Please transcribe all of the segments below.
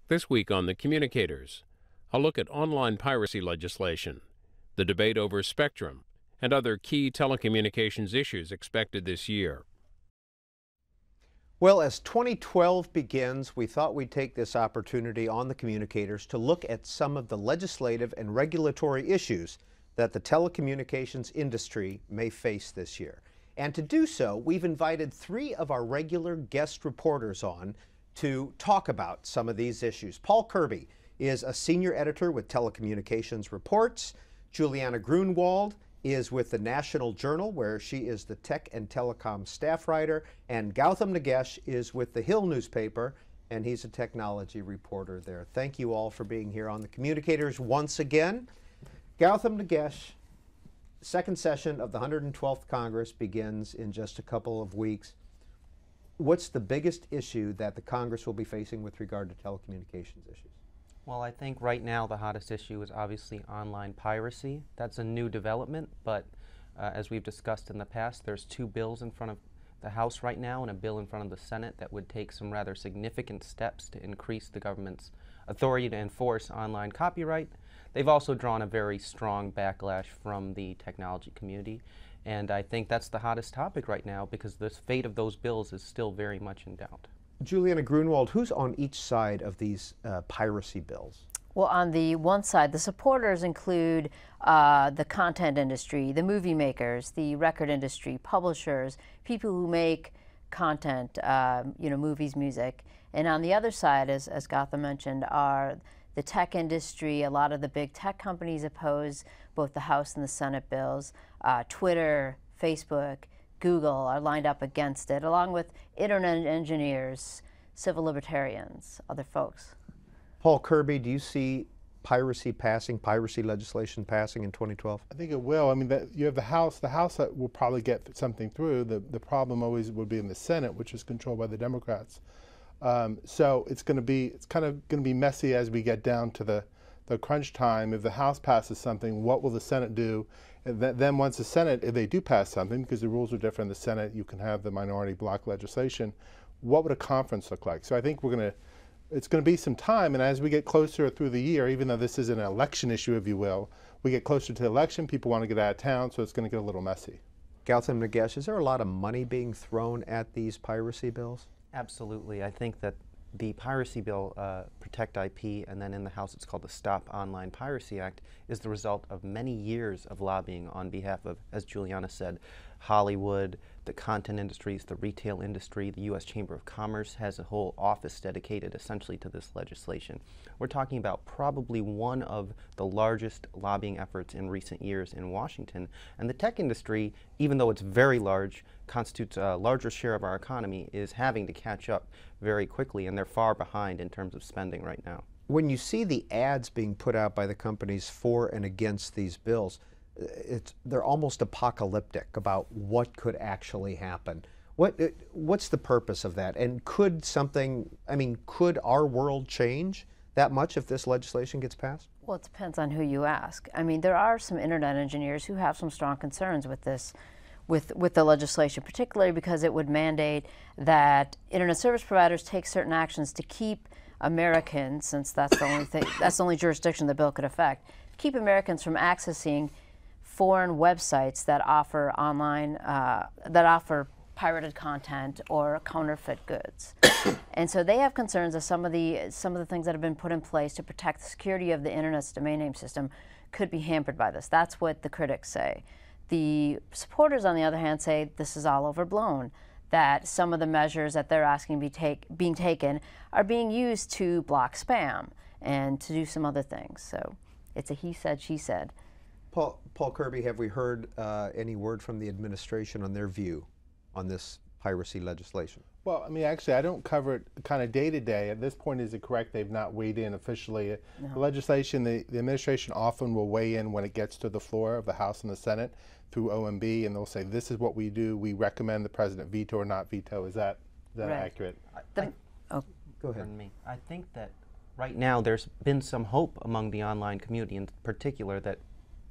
This week on the Communicators, a look at online piracy legislation, the debate over spectrum, and other key telecommunications issues expected this year. Well, as 2012 begins, we thought we'd take this opportunity on the Communicators to look at some of the legislative and regulatory issues that the telecommunications industry may face this year. And to do so, we've invited three of our regular guest reporters on to talk about some of these issues. Paul Kirby is a senior editor with Telecommunications Reports. Juliana Gruenwald is with the National Journal, where she is the Tech and Telecom Staff Writer. And Gautham Nagesh is with the Hill newspaper, and he's a technology reporter there. Thank you all for being here on the Communicators once again. Gautham Nagesh, second session of the 112th Congress begins in just a couple of weeks. What's the biggest issue that the Congress will be facing with regard to telecommunications issues? Well, I think right now the hottest issue is obviously online piracy. That's a new development, but as we've discussed in the past, there's two bills in front of the House right now and a bill in front of the Senate that would take some rather significant steps to increase the government's authority to enforce online copyright. They've also drawn a very strong backlash from the technology community. And I think that's the hottest topic right now because the fate of those bills is still very much in doubt. Juliana Gruenwald, who's on each side of these piracy bills? Well, on the one side, the supporters include the content industry, the movie makers, the record industry, publishers, people who make content, movies, music. And on the other side, as Gautham mentioned, are the tech industry. A lot of the big tech companies oppose both the House and the Senate bills. Twitter, Facebook, Google are lined up against it, along with internet engineers, civil libertarians, other folks. Paul Kirby, do you see piracy legislation passing in 2012? I think it will. I mean, you have the House. The House will probably get something through. The problem always would be in the Senate, which is controlled by the Democrats. So it's kind of going to be messy as we get down to the crunch time. If the House passes something, what will the Senate do? And then once the Senate, if they do pass something, because the rules are different in the Senate, you can have the minority block legislation. What would a conference look like? So I think it's going to be some time, and as we get closer through the year, even though this is an election issue, if you will, we get closer to the election, people want to get out of town, so it's going to get a little messy. Gautham Nagesh, is there a lot of money being thrown at these piracy bills? Absolutely. I think that the piracy bill, Protect IP, and then in the House it's called the Stop Online Piracy Act, is the result of many years of lobbying on behalf of, as Juliana said, Hollywood, the content industries, the retail industry. The U.S. Chamber of Commerce has a whole office dedicated essentially to this legislation. We're talking about probably one of the largest lobbying efforts in recent years in Washington. And the tech industry, even though it's very large, constitutes a larger share of our economy, is having to catch up very quickly, and they're far behind in terms of spending right now. When you see the ads being put out by the companies for and against these bills, they're almost apocalyptic about what could actually happen. What's the purpose of that? And could our world change that much if this legislation gets passed? Well, it depends on who you ask. I mean, there are some internet engineers who have some strong concerns with this, with the legislation, particularly because it would mandate that internet service providers take certain actions to keep Americans, since that's the only thing, that's the only jurisdiction the bill could affect, keep Americans from accessing foreign websites that offer pirated content or counterfeit goods. And so they have concerns that some of the things that have been put in place to protect the security of the internet's domain name system could be hampered by this. That's what the critics say. The supporters, on the other hand, say this is all overblown, that some of the measures that they're asking being taken are being used to block spam and to do some other things. So it's a he said, she said. Paul Kirby, have we heard any word from the administration on their view on this piracy legislation? Well, I mean, actually, I don't cover it kind of day to day. At this point, is it correct they've not weighed in officially? No. The legislation, the administration often will weigh in when it gets to the floor of the House and the Senate through OMB, and they'll say, this is what we do. We recommend the president veto or not veto. Is that right. Accurate? Go ahead. I think that right now there's been some hope among the online community in particular that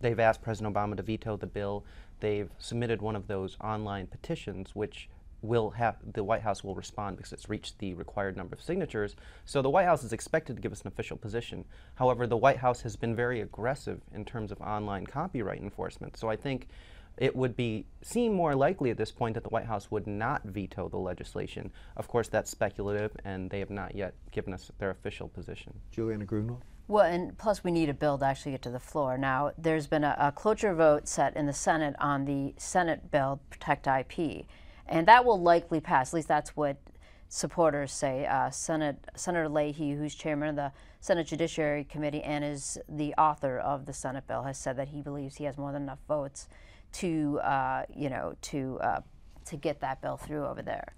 they've asked President Obama to veto the bill. They've submitted one of those online petitions which the White House will respond because it's reached the required number of signatures. So the White House is expected to give us an official position. However, the White House has been very aggressive in terms of online copyright enforcement. So I think it would seem more likely at this point that the White House would not veto the legislation. Of course, that's speculative, and they have not yet given us their official position. Juliana Gruenwald? Well, and plus we need a bill to actually get to the floor. Now, there's been a cloture vote set in the Senate on the Senate bill, Protect IP, and that will likely pass. At least that's what supporters say. Senator Leahy, who's chairman of the Senate Judiciary Committee and is the author of the Senate bill, has said that he believes he has more than enough votes to get that bill through over there.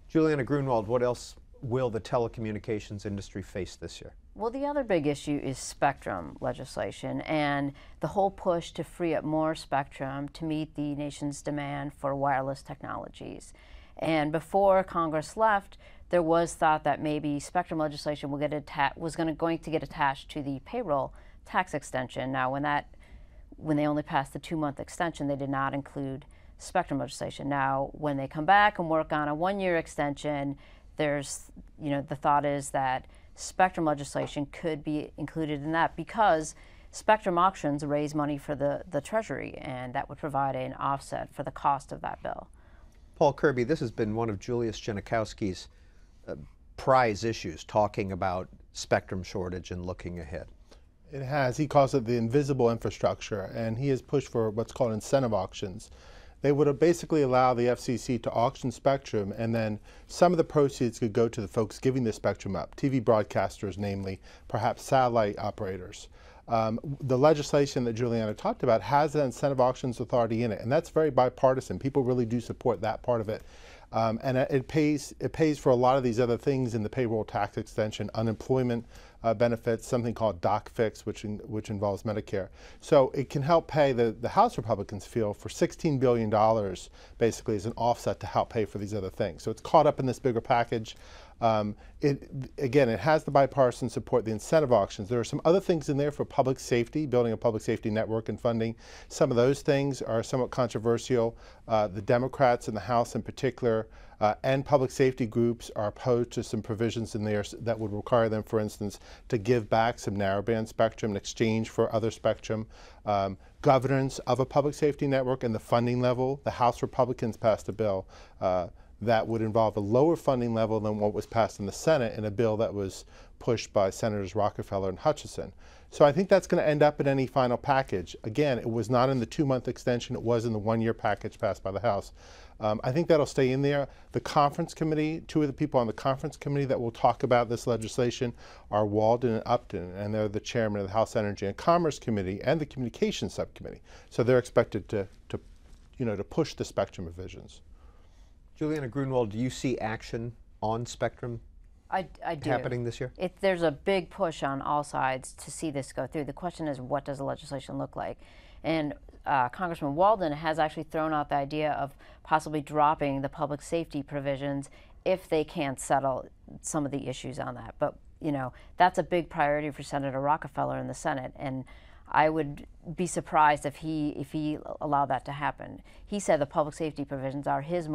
Juliana Gruenwald, what else will the telecommunications industry face this year? Well, the other big issue is spectrum legislation and the whole push to free up more spectrum to meet the nation's demand for wireless technologies. And before Congress left, there was thought that maybe spectrum legislation will was going to get attached to the payroll tax extension. Now, when they only passed the 2-month extension, they did not include spectrum legislation. Now, when they come back and work on a 1-year extension, there's, the thought is that spectrum legislation could be included in that because spectrum auctions raise money for the Treasury, and that would provide an offset for the cost of that bill. Paul Kirby, this has been one of Julius Janikowski's prize issues, talking about spectrum shortage and looking ahead. It has. He calls it the invisible infrastructure, and he has pushed for what's called incentive auctions. They would basically allow the FCC to auction spectrum, and then some of the proceeds could go to the folks giving the spectrum up, TV broadcasters namely, perhaps satellite operators. The legislation that Juliana talked about has an incentive auctions authority in it, and that's very bipartisan. People really do support that part of it. And it pays for a lot of these other things in the payroll tax extension, unemployment benefits, something called Doc Fix, which involves Medicare. So it can help pay, the House Republicans feel, for $16 billion basically as an offset to help pay for these other things. So it's caught up in this bigger package. Again, it has the bipartisan support, the incentive auctions. There are some other things in there for public safety, building a public safety network and funding. Some of those things are somewhat controversial. The Democrats in the House in particular and public safety groups are opposed to some provisions in there that would require them, for instance, to give back some narrowband spectrum in exchange for other spectrum. Governance of a public safety network and the funding level. The House Republicans passed a bill that would involve a lower funding level than what was passed in the Senate in a bill that was pushed by Senators Rockefeller and Hutchison. So I think that's going to end up in any final package. Again, it was not in the 2-month extension, it was in the 1-year package passed by the House. I think that'll stay in there. The conference committee, 2 of the people on the conference committee that will talk about this legislation are Walden and Upton, and they're the chairman of the House Energy and Commerce Committee and the Communications Subcommittee. So they're expected to push the spectrum revisions. Juliana Gruenwald, do you see action on spectrum I do. happening this year? There's a big push on all sides to see this go through. The question is, what does the legislation look like? And Congressman Walden has actually thrown out the idea of possibly dropping the public safety provisions if they can't settle some of the issues on that. But, that's a big priority for Senator Rockefeller in the Senate, and I would be surprised if he allowed that to happen. He said the public safety provisions are his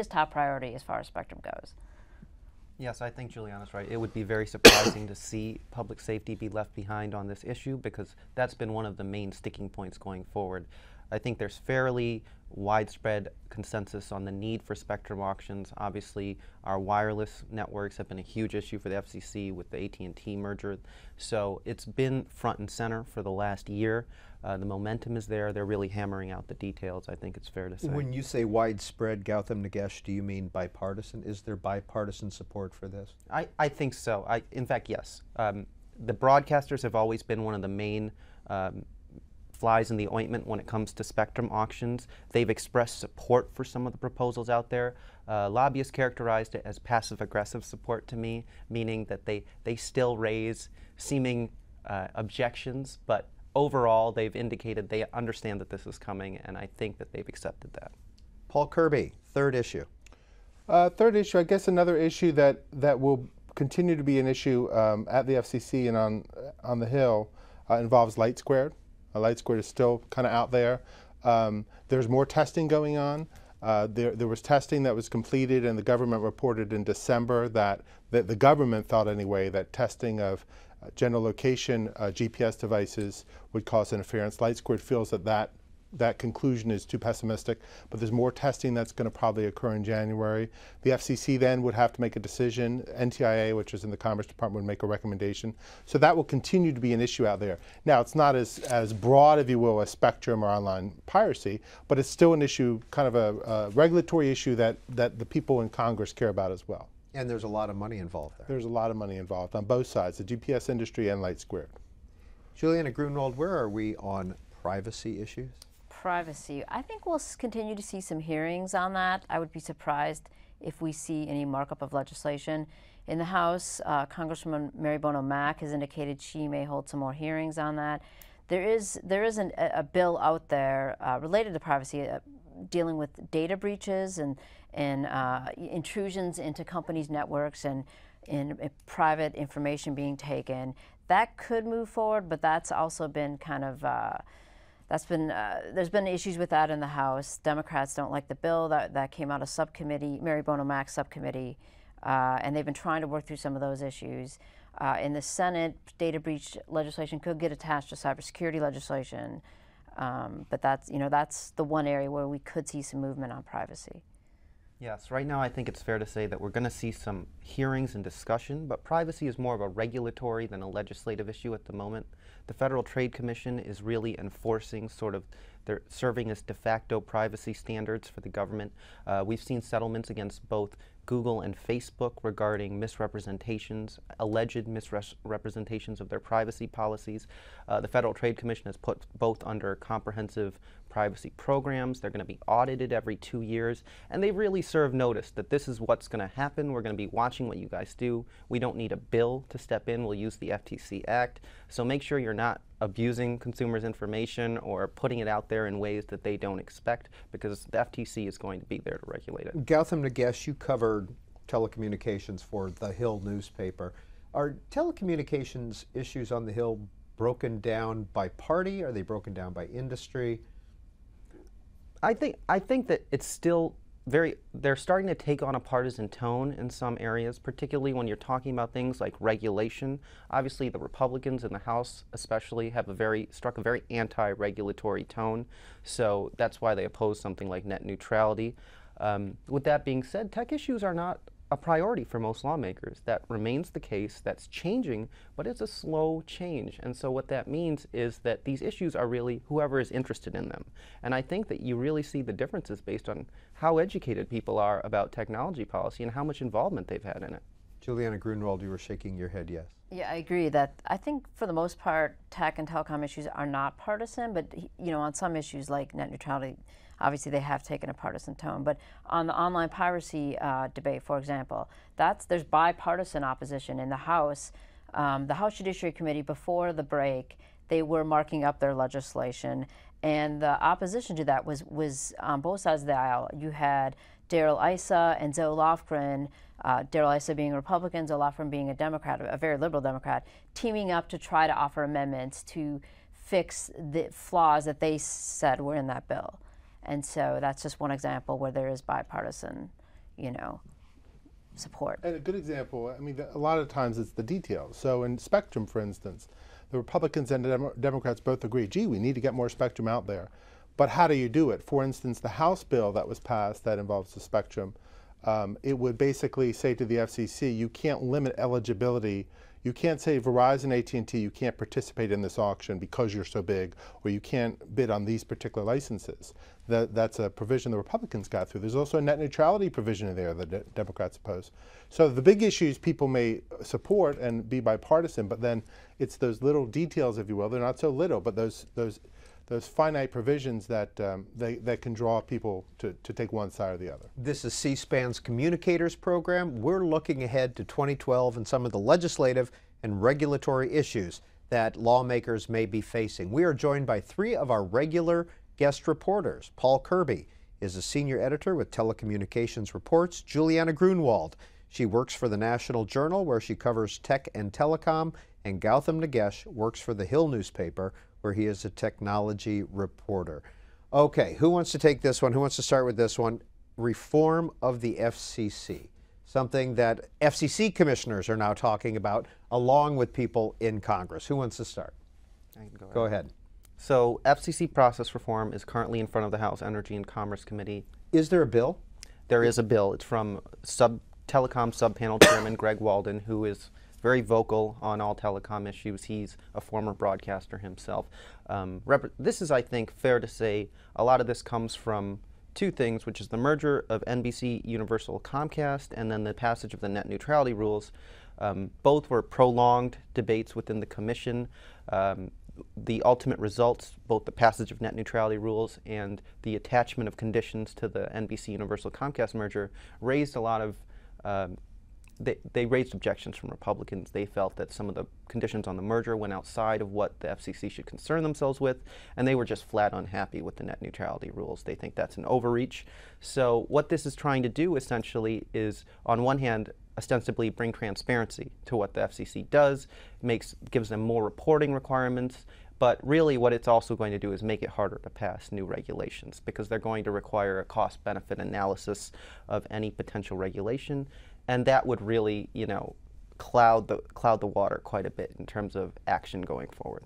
top priority as far as spectrum goes. Yes, I think Juliana's right. It would be very surprising to see public safety be left behind on this issue because that's been one of the main sticking points going forward. I think there's fairly widespread consensus on the need for spectrum auctions. Obviously, our wireless networks have been a huge issue for the FCC with the AT&T merger. So it's been front and center for the last year. The momentum is there. They're really hammering out the details, I think it's fair to say. When you say widespread, Gautham Nagesh, do you mean bipartisan? Is there bipartisan support for this? I think so. In fact, yes. The broadcasters have always been one of the main flies in the ointment when it comes to spectrum auctions. They've expressed support for some of the proposals out there. Lobbyists characterized it as passive-aggressive support to me, meaning that they still raise seeming objections, but overall they've indicated they understand that this is coming, and I think that they've accepted that. Paul Kirby, third issue. Third issue, I guess another issue that will continue to be an issue at the FCC and on the Hill involves Light Squared. Light Squared is still kind of out there. There's more testing going on. There was testing that was completed, and the government reported in December that the government thought anyway that testing of general location GPS devices would cause interference. LightSquared feels that conclusion is too pessimistic, but there's more testing that's going to probably occur in January. The FCC then would have to make a decision. NTIA, which is in the Commerce Department, would make a recommendation. So that will continue to be an issue out there. Now, it's not as broad, if you will, as spectrum or online piracy, but it's still an issue, kind of a regulatory issue that the people in Congress care about as well. And there's a lot of money involved there. There's a lot of money involved on both sides, the GPS industry and LightSquared. Juliana Gruenwald, where are we on privacy issues? Privacy. I think we'll continue to see some hearings on that. I would be surprised if we see any markup of legislation. In the House, Congresswoman Mary Bono Mack has indicated she may hold some more hearings on that. There is a bill out there related to privacy dealing with data breaches and intrusions into companies' networks and private information being taken. That could move forward, but that's also been kind of there's been issues with that in the House. Democrats don't like the bill that came out of subcommittee, Mary Bono Mack's subcommittee, and they've been trying to work through some of those issues. In the Senate, data breach legislation could get attached to cybersecurity legislation, but that's the one area where we could see some movement on privacy. Yes, right now I think it's fair to say that we're going to see some hearings and discussion, but privacy is more of a regulatory than a legislative issue at the moment. The Federal Trade Commission is really enforcing they're serving as de facto privacy standards for the government. We've seen settlements against both Google and Facebook regarding misrepresentations, alleged misrepresentations of their privacy policies. The Federal Trade Commission has put both under comprehensive privacy programs. They're going to be audited every 2 years, and they've really served notice that this is what's going to happen. We're going to be watching what you guys do. We don't need a bill to step in. We'll use the FTC Act. So make sure you're not abusing consumers' information or putting it out there in ways that they don't expect, because the FTC is going to be there to regulate it. Gautham Nagesh, you covered telecommunications for The Hill newspaper. Are telecommunications issues on The Hill broken down by party? Are they broken down by industry? I think that it's still they're starting to take on a partisan tone in some areas, particularly when you're talking about things like regulation. Obviously, the Republicans in the House especially have struck a very anti-regulatory tone, so that's why they oppose something like net neutrality. With that being said, tech issues are not a priority for most lawmakers. That remains the case. That's changing, but it's a slow change. And so what that means is that these issues are really whoever is interested in them. And I think that you really see the differences based on how educated people are about technology policy and how much involvement they've had in it. Juliana Gruenwald, you were shaking your head yes. Yeah, I agree that I think for the most part, tech and telecom issues are not partisan, but on some issues like net neutrality, obviously they have taken a partisan tone. But on the online piracy debate, for example, there's bipartisan opposition in the House. The House Judiciary Committee, before the break, they were marking up their legislation, and the opposition to that was on both sides of the aisle. You had Darrell Issa and Zoe Lofgren, Darrell Issa being a Republican, Zoe Lofgren being a Democrat, a very liberal Democrat, teaming up to try to offer amendments to fix the flaws that they said were in that bill. And so that's just one example where there is bipartisan, support. And a good example, I mean, a lot of times it's the details. So in Spectrum, for instance, the Republicans and the Democrats both agree, gee, we need to get more Spectrum out there. But how do you do it? For instance, the House bill that was passed that involves the Spectrum, it would basically say to the FCC, you can't limit eligibility. You can't say Verizon, AT&T, you can't participate in this auction because you're so big, or you can't bid on these particular licenses. That's a provision the Republicans got through. There's also a net neutrality provision in there that Democrats oppose. So the big issues people may support and be bipartisan, but then it's those little details, if you will. They're not so little, but those finite provisions that that can draw people to take one side or the other. This is C-SPAN's Communicators program. We're looking ahead to 2012 and some of the legislative and regulatory issues that lawmakers may be facing. We are joined by three of our regular guest reporters. Paul Kirby is a senior editor with Telecommunications Reports. Juliana Gruenwald, she works for the National Journal where she covers tech and telecom. And Gautham Nagesh works for the Hill newspaper where he is a technology reporter. Okay, who wants to take this one? Who wants to start with this one? reform of the FCC, something that FCC commissioners are now talking about along with people in Congress. Who wants to start? I can Go ahead. So FCC process reform is currently in front of the House Energy and Commerce Committee. Is there a bill? There is a bill. It's from Telecom Subpanel Chairman Greg Walden, who is very vocal on all telecom issues. He's a former broadcaster himself. This is, I think, fair to say, a lot of this comes from two things, which is the merger of NBC Universal Comcast and then the passage of the net neutrality rules. Both were prolonged debates within the commission. The ultimate results, both the passage of net neutrality rules and the attachment of conditions to the NBC Universal Comcast merger, raised a lot of they raised objections from Republicans. They felt that some of the conditions on the merger went outside of what the FCC should concern themselves with, and they were just flat unhappy with the net neutrality rules. They think that's an overreach. So what this is trying to do essentially is, on one hand, ostensibly bring transparency to what the FCC does, gives them more reporting requirements, but really what it's also going to do is make it harder to pass new regulations, because they're going to require a cost-benefit analysis of any potential regulation, and that would really, cloud the water quite a bit in terms of action going forward.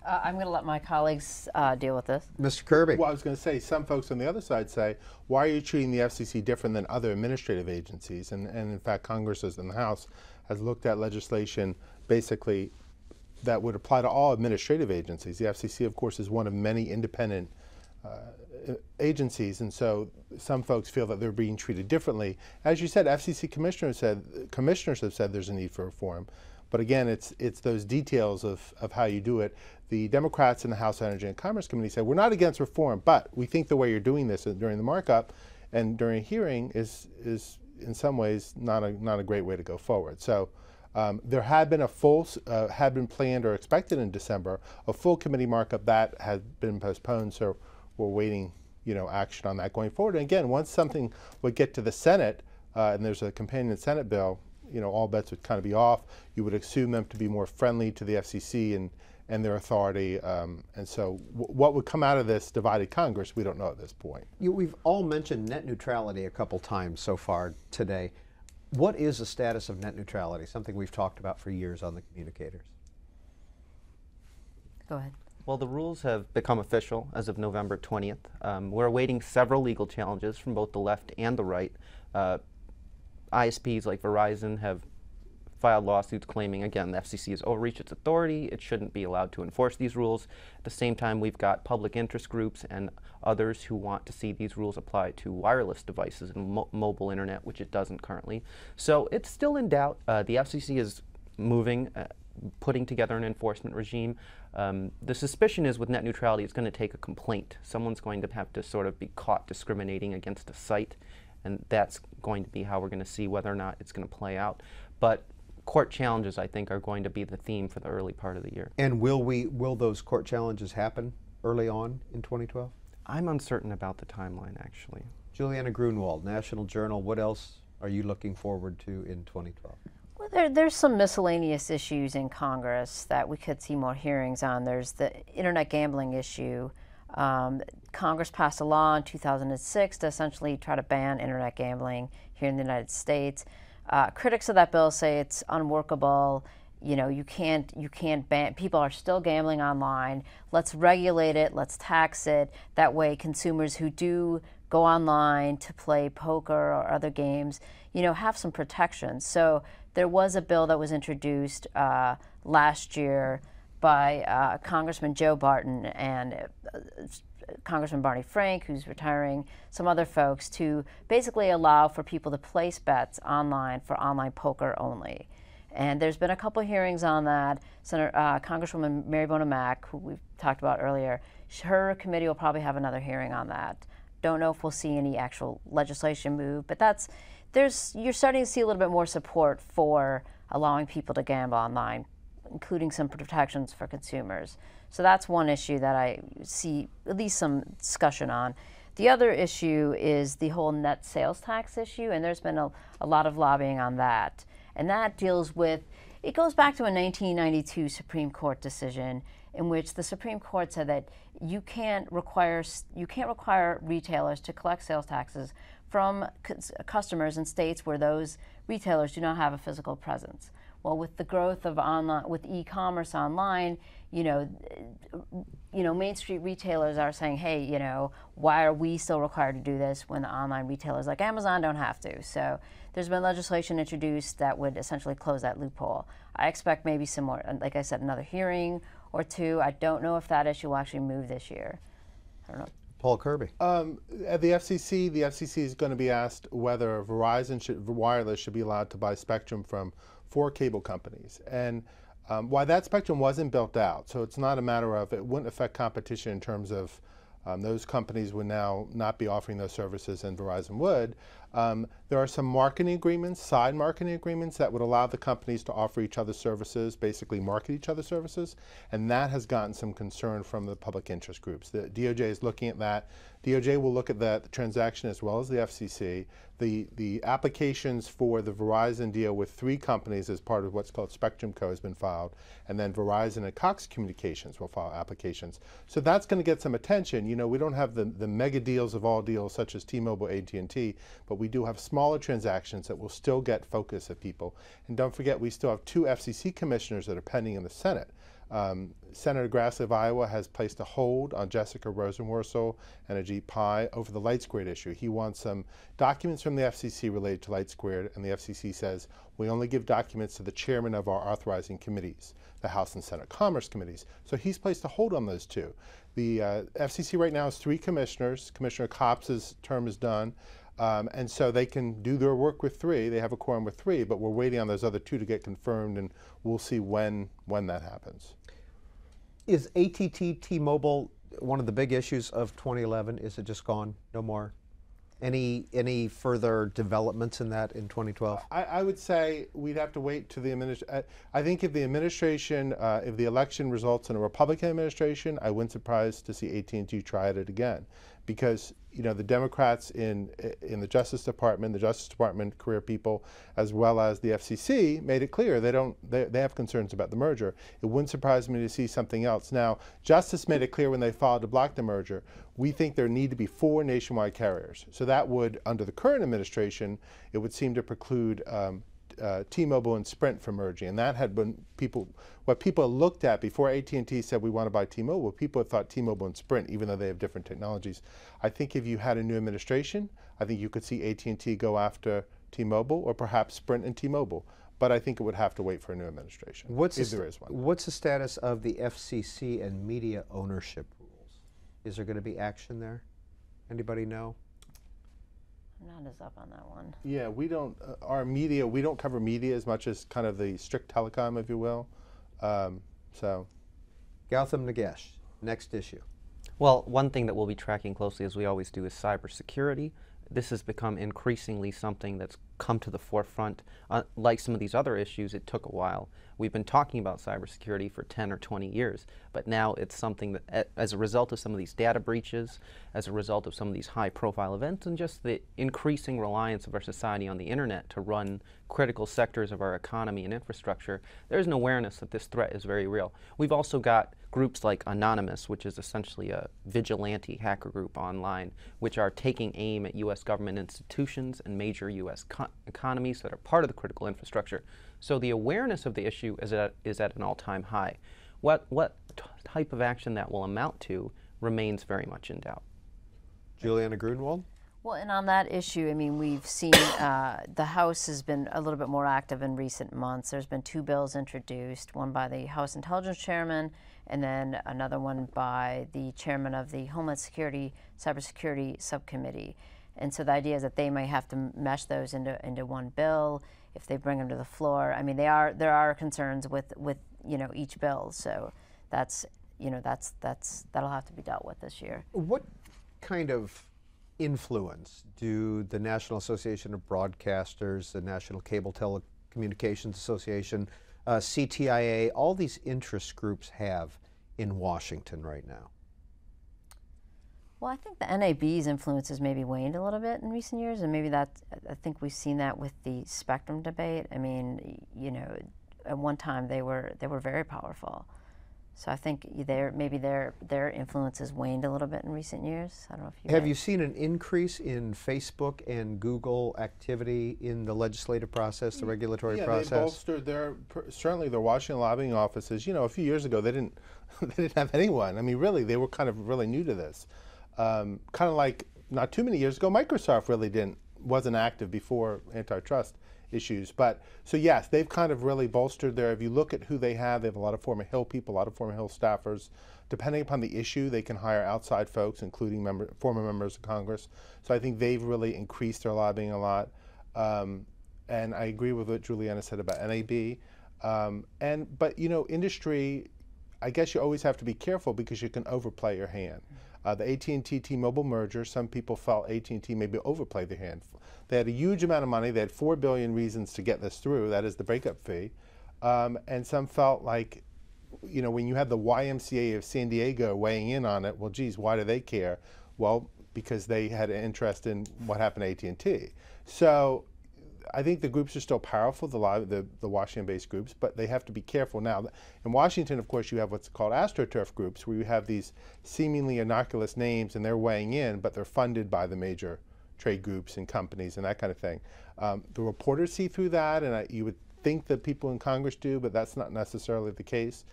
I'm going to let my colleagues deal with this. Mr. Kirby. Well, I was going to say, some folks on the other side say, why are you treating the FCC different than other administrative agencies? And in fact, Congress and the House has looked at legislation basically that would apply to all administrative agencies. The FCC, of course, is one of many independent agencies, and so some folks feel that they're being treated differently. As you said, FCC commissioners have said there's a need for reform. But again, it's those details of how you do it. The Democrats in the House Energy and Commerce Committee said, we're not against reform, but we think the way you're doing this during the markup and during a hearing is in some ways not a great way to go forward. So there had been had been planned or expected in December, a full committee markup that has been postponed. So we're waiting, action on that going forward. And again, once something would get to the Senate, and there's a companion Senate bill, all bets would kind of be off. You would assume them to be more friendly to the FCC and their authority. And so what would come out of this divided Congress, we don't know at this point. We've all mentioned net neutrality a couple times so far today. What is the status of net neutrality? Something we've talked about for years on the Communicators. Go ahead. Well, the rules have become official as of November 20th. We're awaiting several legal challenges from both the left and the right. ISPs like Verizon have filed lawsuits claiming, again, the FCC has overreached its authority. It shouldn't be allowed to enforce these rules. At the same time, we've got public interest groups and others who want to see these rules apply to wireless devices and mobile internet, which it doesn't currently. So it's still in doubt. The FCC is moving, putting together an enforcement regime. The suspicion is with net neutrality, it's going to take a complaint. Someone's going to have to sort of be caught discriminating against a site, and that's going to be how we're going to see whether or not it's going to play out. But court challenges, I think, are going to be the theme for the early part of the year. And will those court challenges happen early on in 2012? I'm uncertain about the timeline, actually. Juliana Gruenwald, National Journal, what else are you looking forward to in 2012? Well, there's some miscellaneous issues in Congress that we could see more hearings on. There's the internet gambling issue. Congress passed a law in 2006 to essentially try to ban internet gambling here in the United States. Critics of that bill say it's unworkable. You can't ban. People are still gambling online. Let's regulate it. Let's tax it. That way, consumers who do go online to play poker or other games, have some protection. So there was a bill that was introduced last year by Congressman Joe Barton and Congressman Barney Frank, who's retiring, some other folks, to basically allow for people to place bets online for online poker only. And there's been a couple hearings on that. Congresswoman Mary Bona Mack, who we've talked about earlier, her committee will probably have another hearing on that. Don't know if we'll see any actual legislation move, but you're starting to see a little bit more support for allowing people to gamble online, including some protections for consumers. So that's one issue that I see at least some discussion on. The other issue is the whole net sales tax issue, and there's been a lot of lobbying on that. And that deals with, It goes back to a 1992 Supreme Court decision in which the Supreme Court said that you can't require retailers to collect sales taxes from customers in states where those retailers do not have a physical presence. Well, with the growth of with e-commerce online, Main Street retailers are saying, hey, why are we still required to do this when the online retailers like Amazon don't have to? So there's been legislation introduced that would essentially close that loophole. I expect maybe some more, like I said, another hearing or two. I don't know if that issue will actually move this year. I don't know. Paul Kirby. At the FCC is going to be asked whether Verizon Wireless should be allowed to buy spectrum from 4 cable companies. And why that spectrum wasn't built out, so it's not a matter of, it wouldn't affect competition in terms of those companies would now not be offering those services and Verizon would. There are some marketing agreements, side marketing agreements that would allow the companies to offer each other services, basically market each other's services, and that has gotten some concern from the public interest groups. The DOJ is looking at that. DOJ will look at that transaction as well as the FCC. The applications for the Verizon deal with 3 companies as part of what's called Spectrum Co. has been filed, and then Verizon and Cox Communications will file applications. So that's going to get some attention. We don't have the mega deals of all deals such as T-Mobile, AT&T, but we do have smaller transactions that will still get focus of people. And don't forget, we still have 2 FCC commissioners that are pending in the Senate. Senator Grassley of Iowa has placed a hold on Jessica Rosenworcel and Ajit Pai over the LightSquared issue. He wants some documents from the FCC related to LightSquared, and the FCC says we only give documents to the chairman of our authorizing committees, the House and Senate Commerce Committees. So he's placed a hold on those 2. The FCC right now has 3 commissioners. Commissioner Kopp's term is done. And so they can do their work with 3. They have a quorum with 3, but we're waiting on those other 2 to get confirmed, and we'll see when that happens. Is AT&T, T-Mobile one of the big issues of 2011? Is it just gone? No more? Any further developments in that in 2012? I would say we'd have to wait to the administration. I think if the administration, if the election results in a Republican administration, I wouldn't surprise to see AT&T try it again, because the Democrats in the Justice Department career people, as well as the FCC, made it clear they have concerns about the merger. It wouldn't surprise me to see something else. Now, Justice made it clear when they filed to block the merger, we think there need to be 4 nationwide carriers. So that would, under the current administration, it would seem to preclude T-Mobile and Sprint from merging, and that had been what people looked at before AT&T said we want to buy T-Mobile. People had thought T-Mobile and Sprint, even though they have different technologies. I think if you had a new administration, I think you could see AT&T go after T-Mobile, or perhaps Sprint and T-Mobile. But I think it would have to wait for a new administration, if there is one. What's the status of the FCC and media ownership rules? Is there going to be action there? Anybody know? I'm not as up on that one. Yeah, we don't, we don't cover media as much as kind of the strict telecom, if you will. So. Gautham Nagesh, next issue. Well, one thing that we'll be tracking closely, as we always do, is cybersecurity. This has become increasingly something that's come to the forefront. Like some of these other issues, it took a while. We've been talking about cybersecurity for 10 or 20 years, but now it's something that, as a result of some of these data breaches, as a result of some of these high-profile events, and just the increasing reliance of our society on the internet to run critical sectors of our economy and infrastructure, there's an awareness that this threat is very real. We've also got groups like Anonymous, which is essentially a vigilante hacker group online, which are taking aim at U.S. government institutions and major U.S. economies that are part of the critical infrastructure. So the awareness of the issue is at an all-time high. What type of action that will amount to remains very much in doubt. Juliana Gruenwald? Well, and on that issue, I mean, we've seen the House has been a little bit more active in recent months. There's been 2 bills introduced, one by the House Intelligence Chairman and then another one by the Chairman of the Homeland Security Cybersecurity Subcommittee. And so the idea is that they may have to mesh those into one bill if they bring them to the floor. I mean, there are concerns with each bill, so that'll have to be dealt with this year. What kind of influence do the National Association of Broadcasters, the National Cable Telecommunications Association, CTIA, all these interest groups have in Washington right now? Well, I think the NAB's influence has maybe waned a little bit in recent years, and maybe I think we've seen that with the spectrum debate. I mean, at one time they were very powerful. So I think maybe their influence has waned a little bit in recent years. I don't know if you have you seen an increase in Facebook and Google activity in the legislative process, the regulatory process? Yeah, they bolstered certainly their Washington lobbying offices. You know, a few years ago they didn't have anyone. I mean, really, they were kind of really new to this. Kind of like not too many years ago, Microsoft really wasn't active before antitrust issues. But so yes, they've kind of really bolstered if you look at who they have a lot of former Hill people, a lot of former Hill staffers. Depending upon the issue, they can hire outside folks, including former members of Congress. So I think they've really increased their lobbying a lot. And I agree with what Juliana said about NAB. But you know, industry, I guess you always have to be careful because you can overplay your hand. The AT&T T-Mobile merger, some people felt AT&T maybe overplayed their hand. They had a huge amount of money. They had 4 billion reasons to get this through. That is the breakup fee. And some felt like, you know, when you had the YMCA of San Diego weighing in on it, well, geez, why do they care? Well, because they had an interest in what happened to AT&T. So I think the groups are still powerful, the Washington-based groups, but they have to be careful now. In Washington, of course, you have what's called AstroTurf groups, where you have these seemingly innocuous names, and they're weighing in, but they're funded by the major trade groups and companies and that kind of thing. The reporters see through that, and you would think that people in Congress do, but that's not necessarily the case.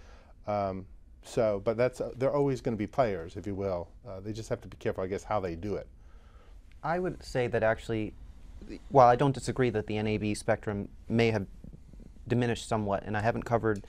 But they're always going to be players, if you will. They just have to be careful, I guess, how they do it. I would say that actually, while I don't disagree that the NAB spectrum may have diminished somewhat, and I haven't covered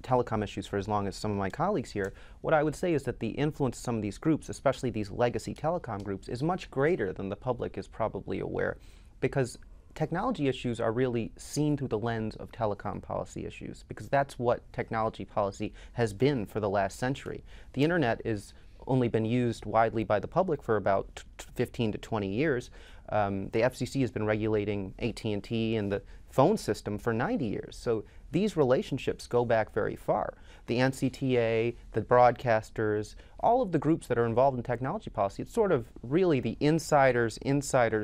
telecom issues for as long as some of my colleagues here, what I would say is that the influence of some of these groups, especially these legacy telecom groups, is much greater than the public is probably aware, because technology issues are really seen through the lens of telecom policy issues, because that's what technology policy has been for the last century. The internet is only been used widely by the public for about 15 to 20 years. The FCC has been regulating AT&T and the phone system for 90 years. So these relationships go back very far. The NCTA, the broadcasters, all of the groups that are involved in technology policy, it's sort of really the insiders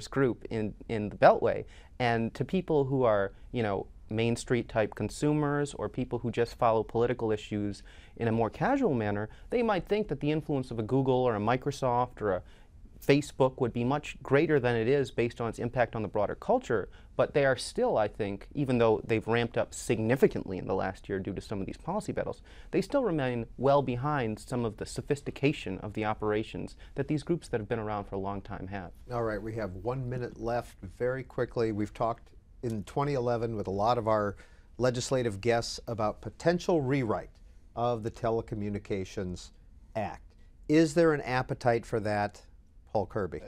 group in the Beltway. And to people who are, you know, Main Street type consumers or people who just follow political issues in a more casual manner, they might think that the influence of a Google or a Microsoft or a Facebook would be much greater than it is based on its impact on the broader culture, but they are still, I think, even though they've ramped up significantly in the last year due to some of these policy battles, they still remain well behind some of the sophistication of the operations that these groups that have been around for a long time have. All right, we have 1 minute left. Very quickly, we've talked in 2011 with a lot of our legislative guests about potential rewrite of the Telecommunications Act. Is there an appetite for that, Paul Kirby?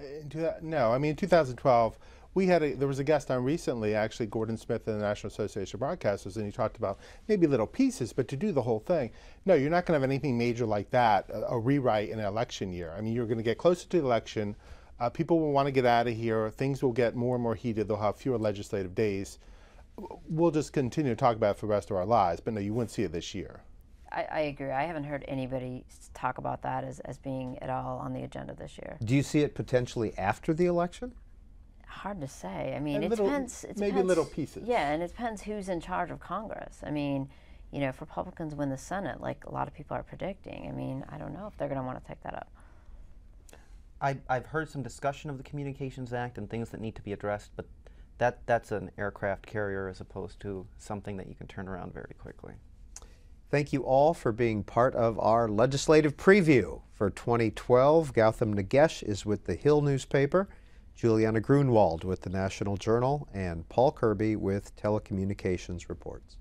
No, I mean in 2012 there was a guest on recently, actually Gordon Smith of the National Association of Broadcasters, and he talked about maybe little pieces, but to do the whole thing, no, you're not going to have anything major like that, a rewrite in an election year. I mean, you're going to get closer to the election, people will want to get out of here, things will get more and more heated, they'll have fewer legislative days. We'll just continue to talk about it for the rest of our lives, but no, you wouldn't see it this year. I agree. I haven't heard anybody talk about that as being at all on the agenda this year. Do you see it potentially after the election? Hard to say. I mean, it depends. Maybe little pieces. Yeah, and it depends who's in charge of Congress. I mean, you know, if Republicans win the Senate, like a lot of people are predicting, I mean, I don't know if they're going to want to take that up. I've heard some discussion of the Communications Act and things that need to be addressed, but that's an aircraft carrier as opposed to something that you can turn around very quickly. Thank you all for being part of our legislative preview for 2012. Gautham Nagesh is with the Hill newspaper, Juliana Gruenwald with the National Journal, and Paul Kirby with Telecommunications Reports.